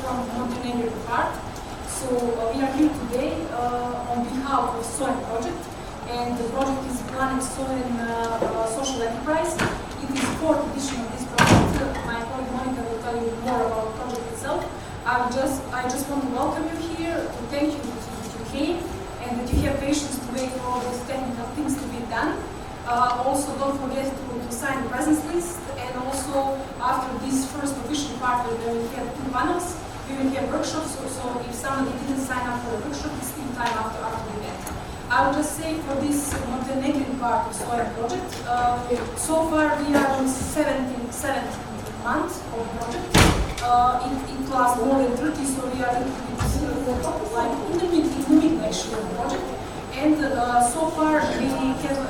from Montenegro part. So we are here today on behalf of SOEN project, and the project is PlaNET SOEN social enterprise. It is fourth edition of this project. My colleague Monica will tell you more about the project itself. I just want to welcome you here, to thank you that you came, and that you have patience to wait for all these technical things to be done. Also, don't forget to sign the presence list, and also after this first official part, where we have two panels, we will have workshops. So if somebody didn't sign up for a workshop, it's still time after the event. I will just say for this Montenegrin part of SOEN project, so far we are on 17th month of the project. It lasts more than 30, so we are a little bit like in the middle actually of the project. And so far we have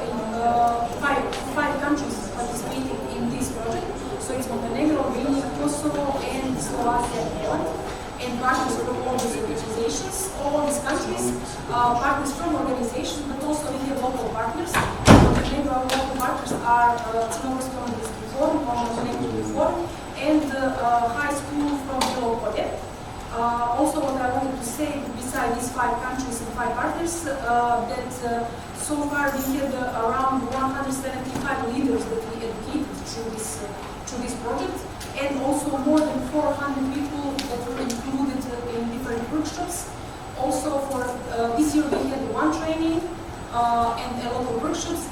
five countries participating in this project. So it's Montenegro, Albania, Kosovo, and Slovakia and Poland. And partners from all these organizations, all these countries, partners from organizations, but also we have local partners. Montenegro, our local partners are Crnogorski Omladinski Forum, Montenegro Forum, and high school from Podgorica. Also, what I wanted to say, besides these five countries and five partners, that so far we had around 175 leaders that we educated through this project, and also more than 400 people that were included in different workshops. Also, for this year we had one training and a lot of workshops.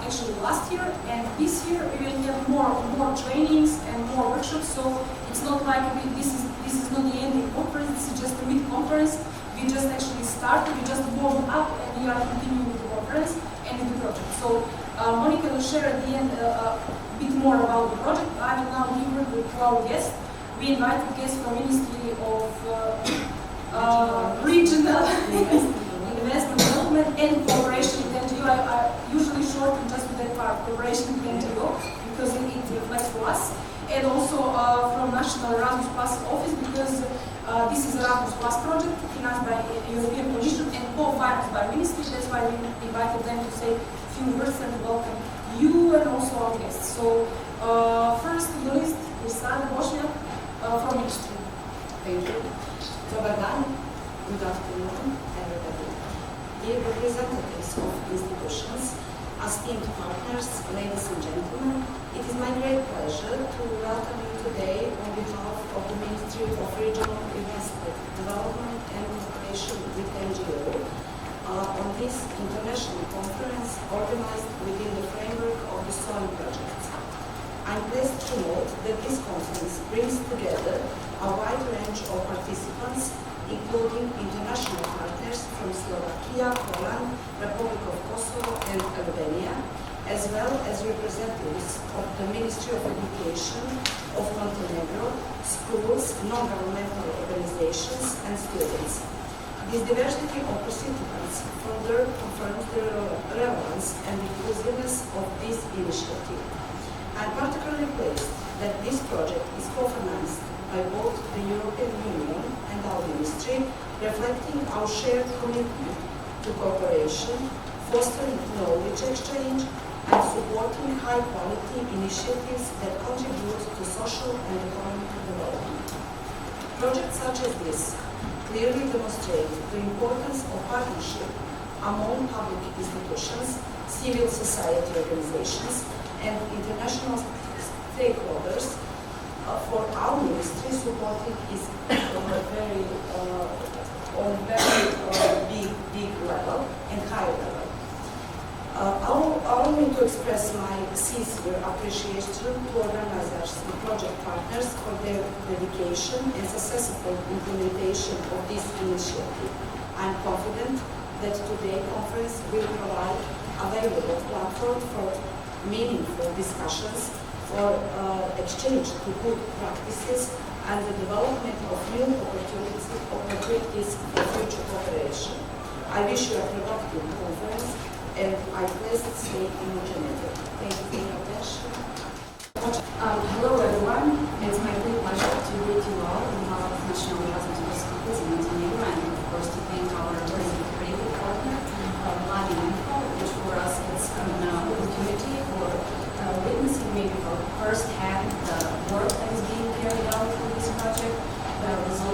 Actually, last year, and this year we will have more trainings and more workshops. So it's not like this is not the ending conference. This is just a mid conference. We just actually started. We just warmed up, and we are continuing with the conference and with the project. So Monica will share at the end a bit more about the project. I will now give her to our guest. We invited guests from Ministry of Regional Investment Development and Cooperation with NGO. I usually shorten just with that part, cooperation with NGO, because it reflects for us. And also from National Erasmus Plus Office, because this is Erasmus Plus project financed by European Commission and co-financed by Ministry. That's why we invited them to say a few words and welcome you and also our guests. So first on the list is Sada Bošnjak from Ministry. Thank you. Dobar dan. Good afternoon, everybody. Dear representatives of institutions, esteemed partners, ladies and gentlemen, it is my great pleasure to welcome you today on behalf of the Ministry of Regional Investment Development and Cooperation with NGO on this international conference organized within the framework of the SOEN project. I'm pleased to note that this conference brings together a wide range of participants, including international partners from Slovakia, Poland, Republic of Kosovo, and Albania, as well as representatives of the Ministry of Education of Montenegro, schools, non-governmental organizations, and students. This diversity of participants further confirms the relevance and inclusiveness of this initiative. I'm particularly pleased that this project is co-financed by both the European Union and our Ministry, reflecting our shared commitment to cooperation, fostering knowledge exchange, and supporting high-quality initiatives that contribute to social and economic development. Projects such as this clearly demonstrate the importance of partnership among public institutions, civil society organizations, and international stakeholders. For our ministry, supporting is on a very big level and high level. Allow me to express my sincere appreciation to organizers and project partners for their dedication and successful implementation of this initiative. I'm confident that today's conference will provide a valuable platform for meaningful discussions, for exchange to good practices, and the development of new opportunities for future cooperation. I wish you a productive conference, and I please stay in Montenegro. Thank you for your attention. Hello everyone, it's my great pleasure to greet you all on behalf of National Erasmus Plus in Montenegro, and of course to thank our very creative partner, Mladiinfo, which for us is an opportunity for witnessing maybe for firsthand the work that is being carried out for this project, the results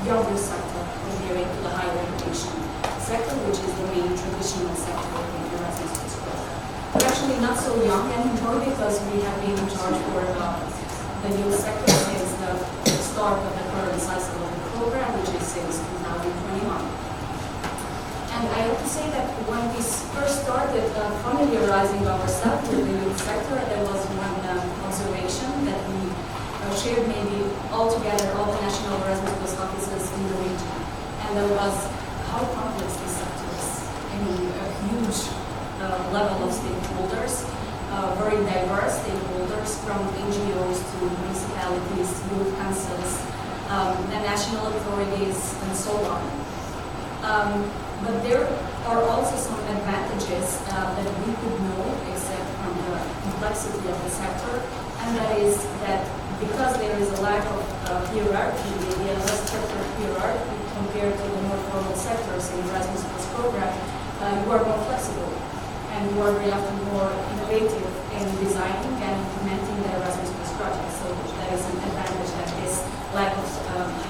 younger sector compared to the higher education sector, which is the main traditional sector in the Erasmus program. We're actually not so young anymore because we have been in charge for the youth sector since the start of the current cycle of the program, which is since 2021. And I have to say that when we first started familiarizing ourselves with the youth sector, there was one observation that we shared maybe altogether all the national Erasmus offices in the region. And that was how complex this sector is. I mean, a huge level of stakeholders, very diverse stakeholders from NGOs to municipalities, youth councils, the national authorities, and so on. But there are also some advantages that we could know, except from the complexity of the sector, and that is that because there is a lack of hierarchy, the sector hierarchy compared to the more formal sectors in the Erasmus Plus program, you are more flexible and you are very often more innovative in designing and implementing the Erasmus Plus project. So that is an advantage that this lack of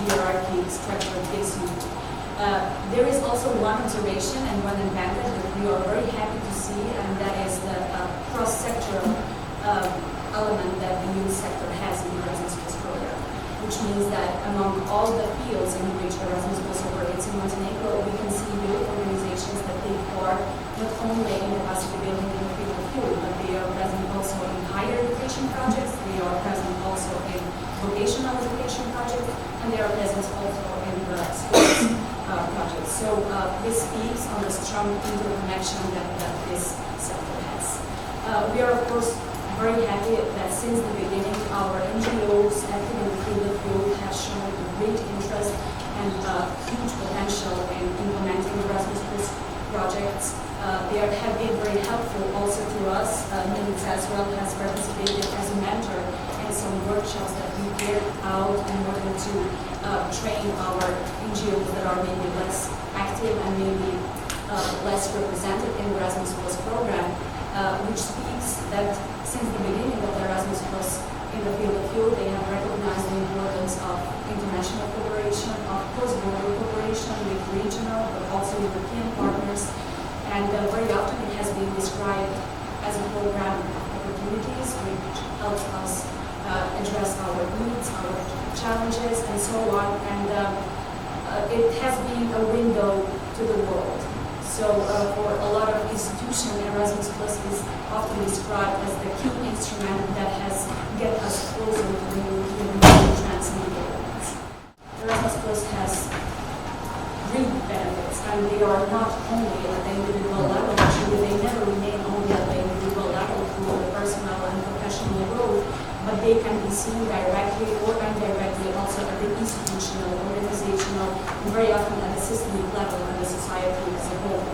hierarchy structure gives you. There is also one observation and one advantage that we are very happy to see, and that is the cross-sectoral element that the youth sector has in the Erasmus Plus program, which means that among all the fields in which Erasmus Plus operates in Montenegro, we can see youth organizations that take part not only in the capacity building in the field of youth, but they are present also in higher education projects, they are present also in vocational education projects, and they are present also in the sports projects. So this speaks on the strong interconnection that this sector has. We are, of course, very happy that since the beginning our NGOs active in the field of youth have shown great interest and huge potential in implementing Erasmus Plus projects. They have been very helpful also to us. Nils as well has participated as a mentor in some workshops that we carried out in order to train our NGOs that are maybe less active and maybe less represented in the Erasmus Plus program, which speaks that since the beginning of the Erasmus Plus in the field of youth, they have recognized the importance of international cooperation, of cross-border cooperation with regional but also European partners. And very often it has been described as a program of opportunities which helps us address our needs, our challenges, and so on. And it has been a window to the world. So for a lot of institutions, Erasmus Plus is often described as the key instrument that has get us closer to the European Union transmedia. Erasmus Plus has real benefits, and they are not only at the individual level, actually they never remain only at the individual level through the personal and professional growth, but they can be seen directly or indirectly also at the institutional, organizational, and very often at the systemic level and the society as a whole.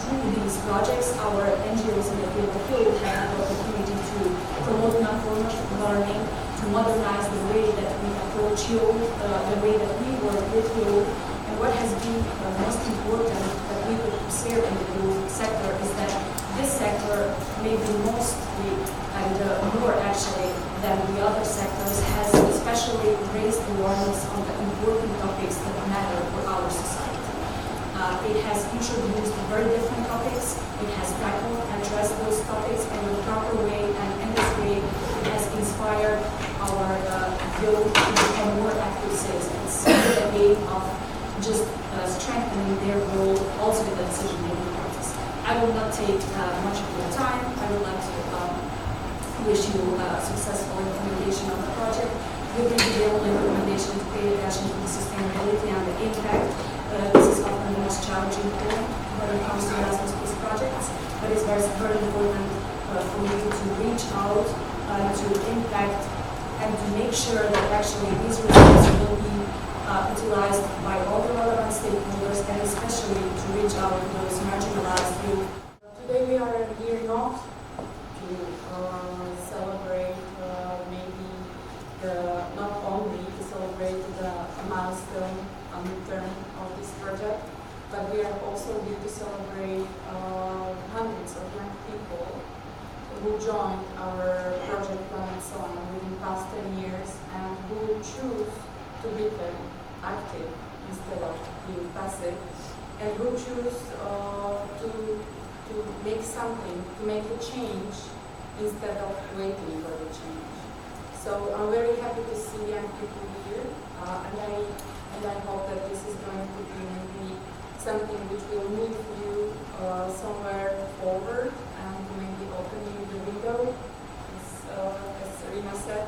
Through these projects, our NGOs in the field of youth have the opportunity to promote non-formal learning, to modernize the way that we approach youth, the way that we work with youth. And what has been the most important that we could observe in the youth sector is that this sector, maybe mostly and more actually than the other sectors, has especially raised awareness on the important topics that matter for our society. It has introduced very different topics. It has tackled and addressed those topics in a proper way, and in this way, it has inspired our youth to become more active citizens with the aim of just strengthening their role also in the decision-making process. I will not take much of your time. I would like to wish you successful implementation of the project. We will be able to recommendation to pay attention to the sustainability and the impact. This is often the most challenging point when it comes to Erasmus Plus projects, but it's very important for you to reach out to impact and to make sure that actually these results will be utilized by all the relevant stakeholders, and especially to reach out to those marginalized youth. Today we are here not to celebrate not only to celebrate the milestone on the term of this project, but we are also here to celebrate hundreds of young people who joined our project PlaNET SOEN within the past 10 years and who choose to to become active instead of being passive, and who choose to make something, to make a change instead of waiting for the change. So I'm very happy to see young people here, and I hope that this is going to be maybe something which will move you somewhere forward and maybe open you the window, as Serena said.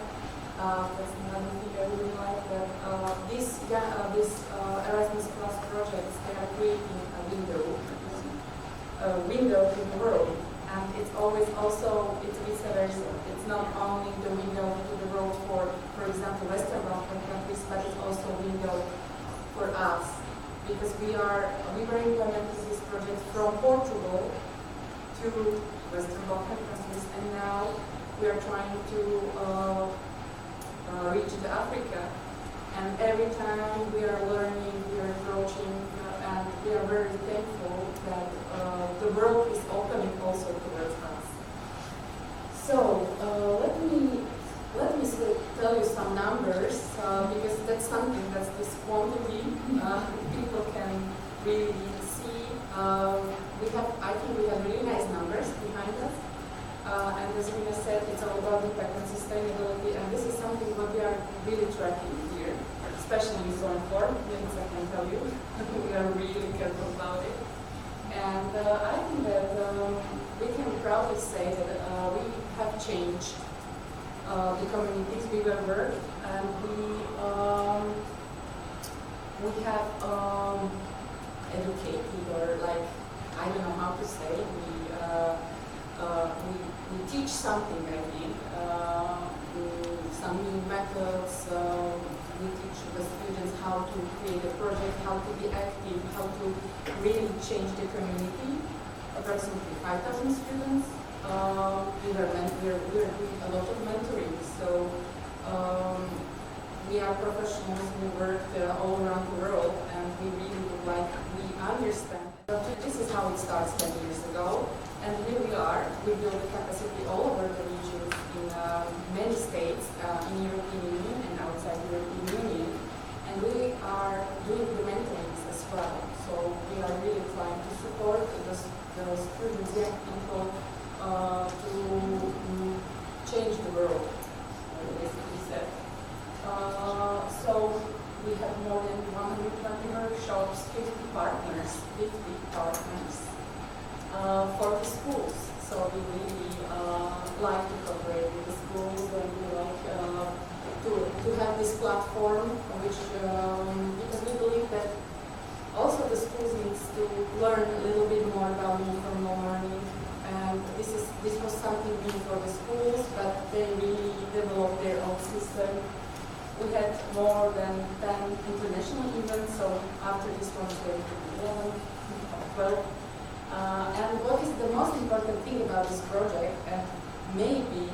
That's another thing I really like, that these Erasmus Plus projects, they are creating a window to the world, and it's always also, it's vice versa. It's not only the window to the world for example, Western Balkan countries, but it's also a window for us, because we were implementing this project from Portugal to Western Balkan countries, and now we are trying to reach to Africa, and every time we are learning, we are approaching, and we are very thankful that the world is opening also towards us. So let me tell you some numbers, because that's something, that's this quantity people can really see. I think we have really nice numbers behind us. And as Rina said, it's all about impact and sustainability, and this is something what we are really tracking here, especially in zone 4, yes, I can tell you. We are really careful about it. And I think that we can proudly say that we have changed the communities we were worked, and we have educated, or like, I don't know how to say, we teach something, I think, some new methods. We teach the students how to create a project, how to be active, how to really change the community. Approximately 5,000 students. We're doing a lot of mentoring, so we are professionals who work all around the world, and we really would like, we understand. This is how it starts 10 years ago. And here we are. We build the capacity all over the regions in many states in European Union and outside European Union. And we are doing the mentorings as well. So we are really trying to support the students, young people, to change the world, basically said. So we have more than 120 workshops, 50 partners. 40 schools, so we really like to cooperate with the schools, and we like to have this platform, which because we believe that also the schools needs to learn a little bit more about informal learning, and this was something new for the schools, but they really developed their own system. We had more than 10 international events, so after this one is going to be 11, 12. And what is the most important thing about this project, and maybe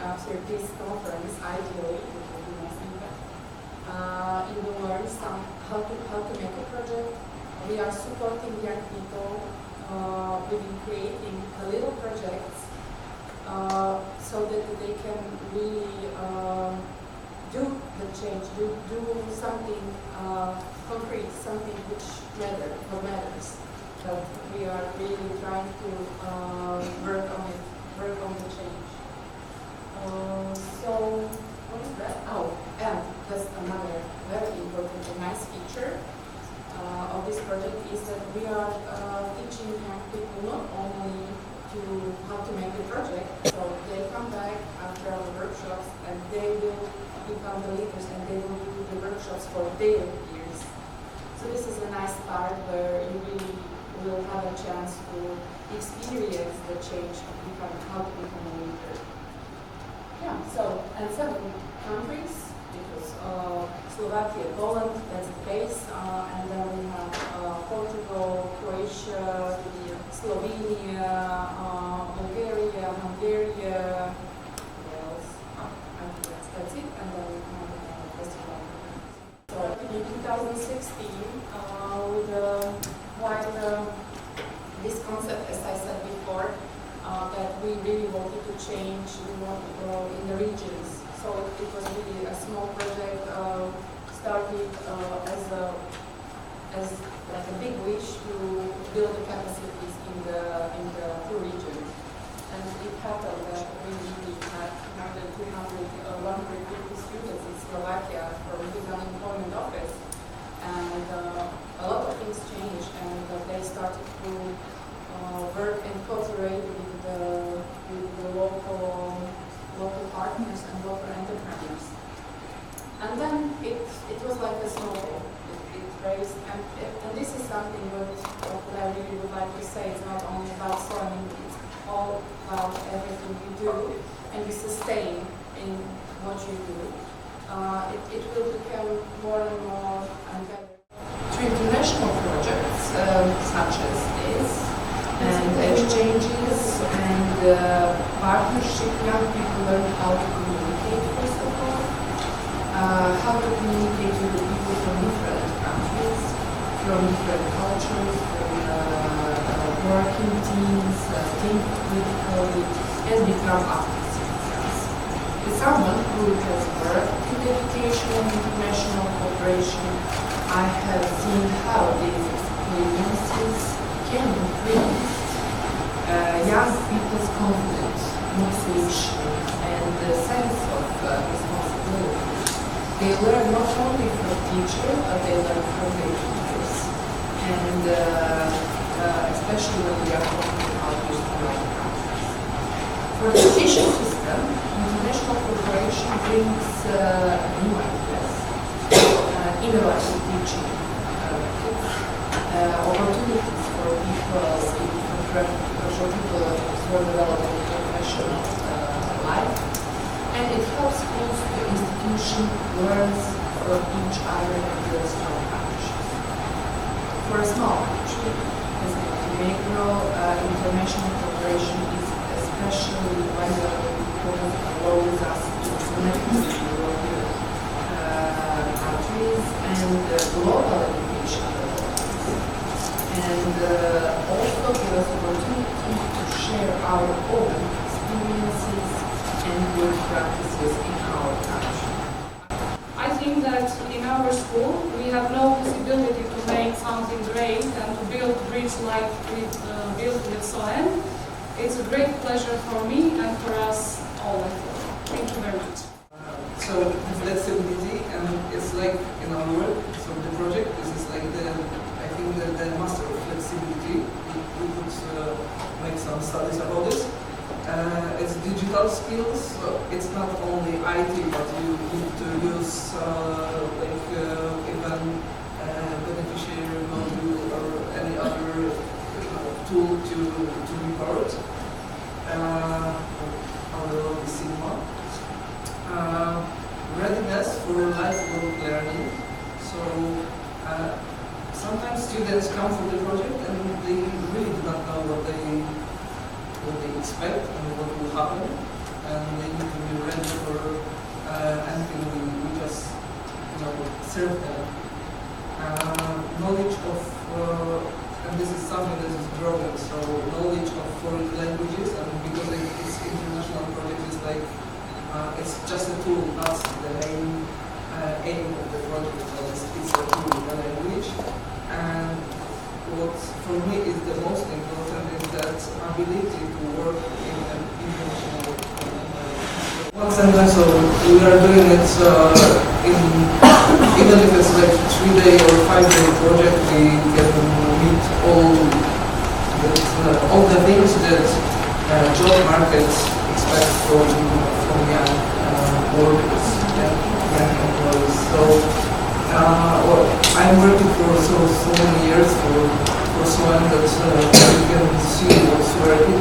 after this conference, ideally, it will be most impact, you will learn how to make a project. We are supporting young people. We've been creating little projects so that they can really do the change, do something concrete, something which matters. But we are really trying to work on the change. So what is that? Oh, and that's another very important and nice feature of this project is that we are teaching young people not only how to make the project, so they come back after our workshops and they will become the leaders, and they will do the workshops for their peers. So this is a nice part where you really will have a chance to experience the change of how to become a leader. Yeah, so, and 7 countries, because Slovakia, Poland, that's the base, and then we have Portugal, Croatia, Slovenia, Bulgaria, Hungary, what else? I think that's it, and then we have Festival. So in 2016, with this concept, as I said before, that we really wanted to change in the regions. So So it was really a small project, started as like a big wish to build the capacities in the poor region. And it happened that we really had more than 150 students in Slovakia from the unemployment office. And a lot of things changed, and they started to work and cooperate with the local partners and local entrepreneurs. And then it was like a snowball. It raised, and this is something what I really would like to say. It's not only about sewing, it's all about everything you do and you sustain in what you do. It will become more and more and better. Through international projects such as this, and exchanges and partnership, young people learn how to communicate, first of all, how to communicate with the people from different countries, from different cultures, from working teams, think critically, and become active citizens. As someone who has worked in education and international cooperation, I have seen how these experiences can increase young people's confidence, motivation, and the sense of responsibility. They learn not only from teachers, but they learn from their teachers, and especially when we are talking about youth from other countries. For the education system, international cooperation brings new ideas, innovative teaching methods, opportunities for people for developing professional life, and it helps schools to institution learns from each other and build strong partnerships. For a small country as Montenegro, international cooperation is especially valuable because it allows us to connect with European countries and global education developments, and also give us opportunity to share our own experiences and good practices in our country. I think that in our school we have no possibility to make something great and to build bridge like we built with SOEN. It's a great pleasure for me and for us all. Thank you very much. So flexibility, and it's like in our work, so the project, this is like I think the master of flexibility. We could make some studies about it. It's digital skills, so it's not only IT, but you need to use even beneficiary module or any other tool to report. Our Sigma. Readiness for lifelong learning. So sometimes students come for the project and they really do not know what they expect and what will happen, and they need to be ready for anything we just serve them. Knowledge of and this is something that is growing. So knowledge of foreign languages, and because it's international project, is like it's just a tool, not the main aim of the project. It's a tool, a language. And what for me is the most important is that ability to work in an international environment. One sentence, so we are doing it even if it's like 3-day or 5-day project, we can meet all the things that job markets expect from young workers, young employees. So I'm working for so many years for SOEN that you can see what's working.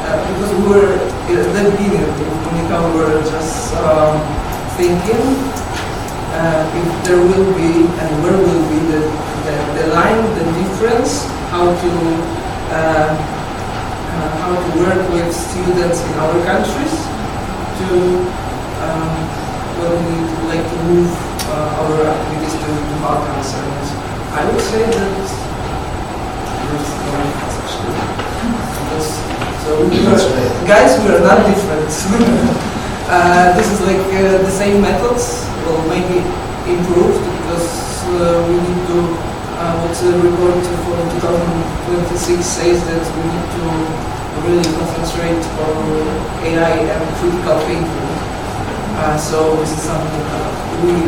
Because we were at the beginning, we were just thinking if there will be and where will be the line, the difference, how to work with students in our countries to when we would like to move our activities to the Balkans. And I would say that there's no difference actually. So guys, we are not different. This is like the same methods, well, maybe improved because we need to, what the report for 2026 says that we need to really concentrate on AI and critical thinking. So this is something we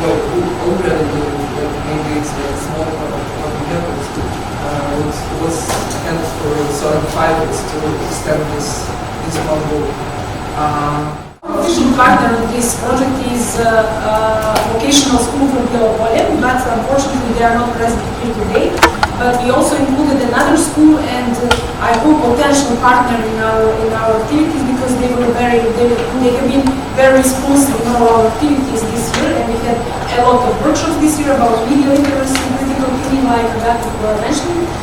already do, but maybe it's like a small part of what we have. What was kind for SOEN 5 is to extend this model. Official partner of this project is vocational school from Podgorica, but unfortunately they are not present here today. But we also included another school, and I hope potential partner in our activities, because they have been very responsive in all our activities this year, and we had a lot of workshops this year about media literacy and critical thinking, like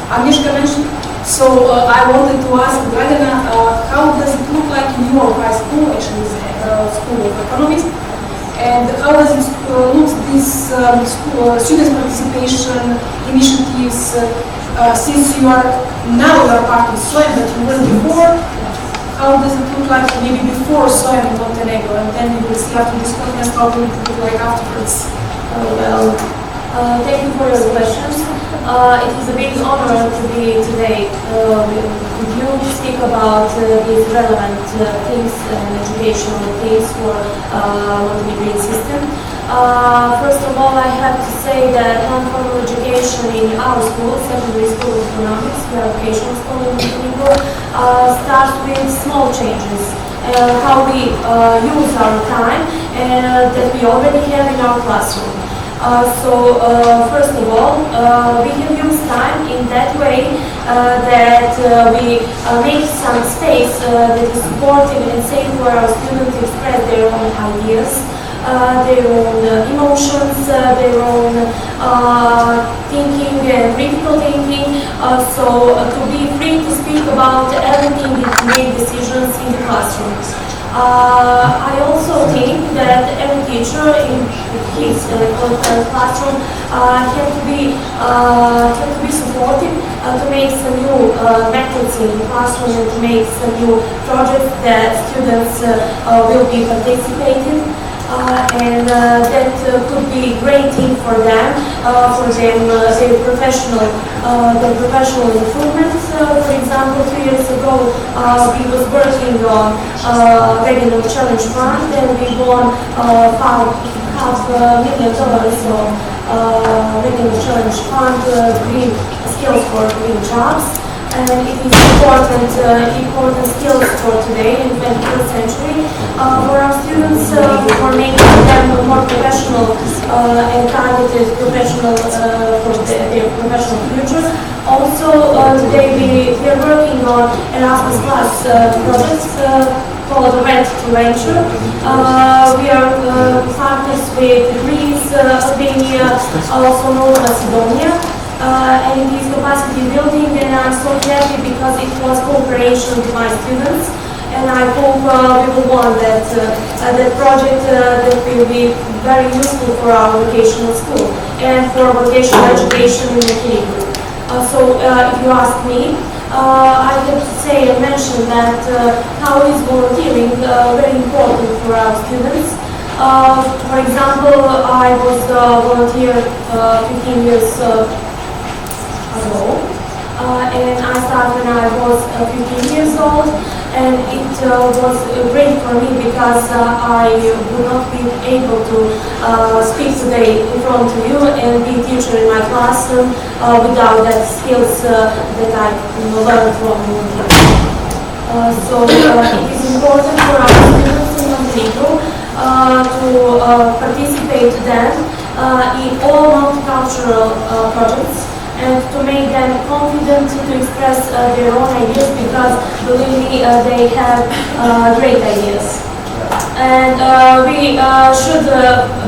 Agnieszka mentioned. So I wanted to ask Dragana, how does it look like in your high school, actually School of Economics, and how does it look this student participation initiatives since you are part of SOEN, but you were before? How does it look like maybe before SOEN in Montenegro, and then we will see after this conference how it will look like afterwards? Thank you for your questions. It is a big honor to be today with you to speak about these relevant things and educational things for Montenegrin system. First of all, I have to say that non-formal education in our school, Secondary School of Economics, we are a vocational school in Montenegro, starts with small changes. How we use our time that we already have in our classroom. First of all, we have used time in that way that we make some space that is supportive and safe for our students to express their own ideas, their own emotions, their own thinking and critical thinking, to be free to speak about everything and to make decisions in the classroom. I also think that every teacher in his classroom had to be supportive to make some new methods in the classroom and to make some new projects that students will be participating. And that could be a great thing for them, their professional improvements. For example, 2 years ago, we was working on regional challenge fund, and we won $500,000 of regional challenge fund, green skills for green jobs. And it is important skills for today in 21st century for our students, for making them more professional and targeted professional for their professional future. Also, today we are working on Erasmus Plus projects called Rent to Venture. We are partners with Greece, Albania, also North Macedonia. And it is capacity building, and I'm so happy because it was cooperation with my students, and I hope we will want that project that will be very useful for our vocational school and for vocational education in Montenegro. If you ask me, I have to say and mention that how is volunteering very important for our students. For example, I was volunteer 15 years ago, and I started when I was 15 years old, and it was great for me because I would not be able to speak today in front of you and be a teacher in my classroom without that skills that I learned from you. It is important for our students in Montenegro to participate then in all multicultural projects, and to make them confident to express their own ideas, because believe me, they have great ideas. And we should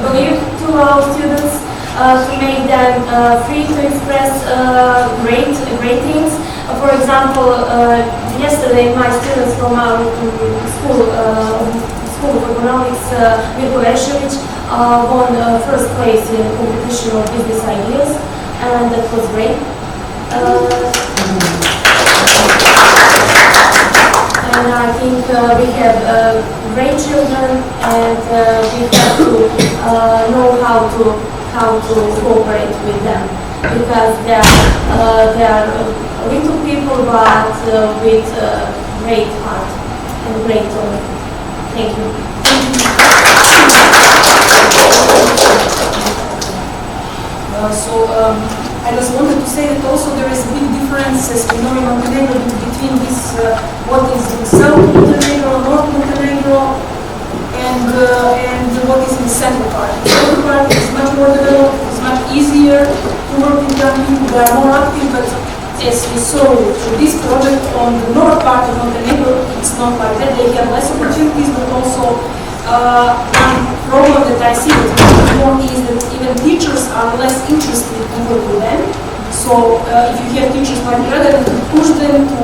believe to our students to make them free to express great things. For example, yesterday my students from our School of Economics, won first place in competition of business ideas. And that was great. and I think we have great children, and we have to know how to cooperate with them, because they are little people, but with great heart and great talent. Thank you. I just wanted to say that also there is a big difference, as we know in Montenegro, between this, what is in South Montenegro, North Montenegro, and what is in the central part. The central part is much more developed, it's much easier to work with young people, they are more active, but as we saw for this project on the north part of Montenegro, it's not like that. They have less opportunities, but also one problem that I see that more is that even teachers are less interested compared to them. So if you have teachers like rather than to push them, to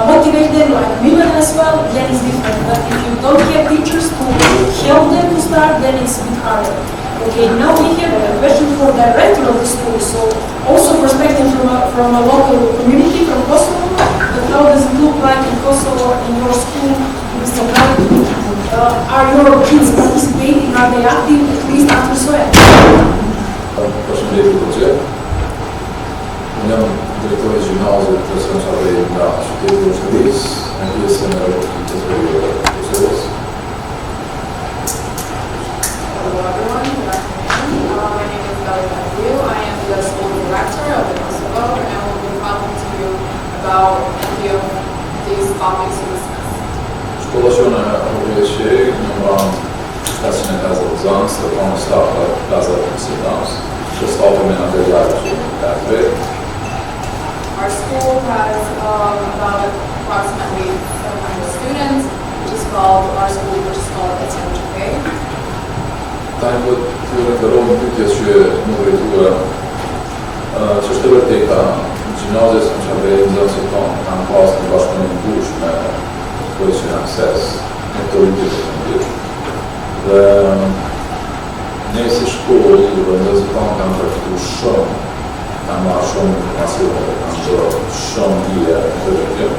motivate them, like Milan as well, then it's different. But if you don't have teachers to help them to start, then it's a bit harder. Okay, now we have a question for the director of the school. So also perspective from a local community, from Kosovo, but how does it look like in Kosovo, in your school, Mr. Mladiinfo? Are your kids participating? Are they active, at least after SOEN? Proszę mnie wypoczę. Miałem dyrektorę gimnazjum, które są sobie na szczycie różnych jestem na roku Hello everyone, good afternoon. My name is Ideja. I am the school director of the Kosovo, and I will be talking to you about any of these topics we discussed. Škola se ona objeće, imam stasjene kazal zan, Tokom stavka kazal sedams, što stavka me na deljaju takve. Our school has about approximately 700 students, which is called our school, which is called SMGK. Taj pot referom utječe novitura, ce ștevărteca gimnazia sam će realizacija tam klasni baš konim dušme, koji će nam ses, to utječe. Ne se školi, da se tam praktiku šom, tam šom nasilno, tam šom je državljen.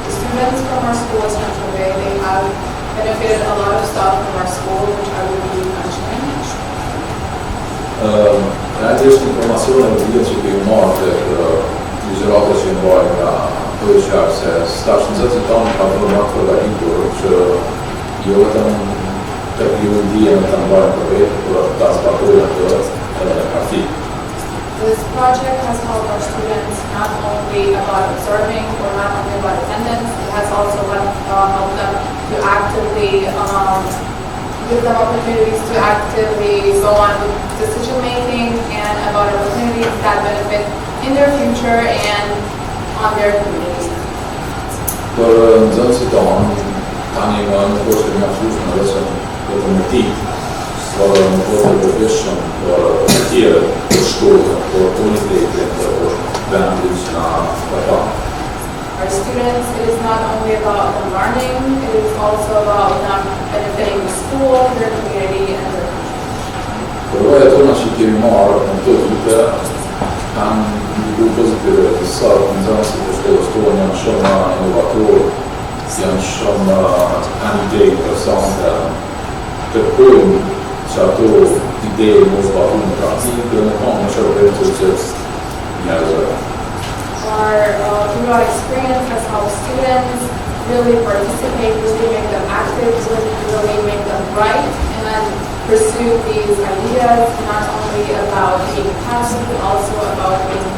The students from our school at Central Bay, they have benefited a lot of stuff from our school, which I will be mentioning. Najtežka informaciona evidencija bi morate izrokati da povećava se staršnica tam pa formatva da iporuč i ovo tam takvi ljudi na tam barem projekt, ta spakuja kafi. This project has helped our students not only about observing or not only about attendance, it has also helped them to actively give them opportunities to actively go on with decision making and about opportunities that benefit in their future and on their communities. Zan se tam, tani imam pošteni apsolutno da sam motiv stvaram potrebe vješćom tijela po škola, po univerzite, po bandage na papam. Our students, it is not only about them learning, it is also about them benefiting the school, their community, and their country. Prvo je to naši kemimar, na to vidite, tam bi bil pozitivno pisal, znam se po školu njam šel na inovator, njam šel na idej, interesante, kako će to ideje možda unutrašnji, prema tome će reći njezera. Our throughout experience has helped students really participate, really make them active, really make them bright, and pursue these ideas, not only about being passive, but also about being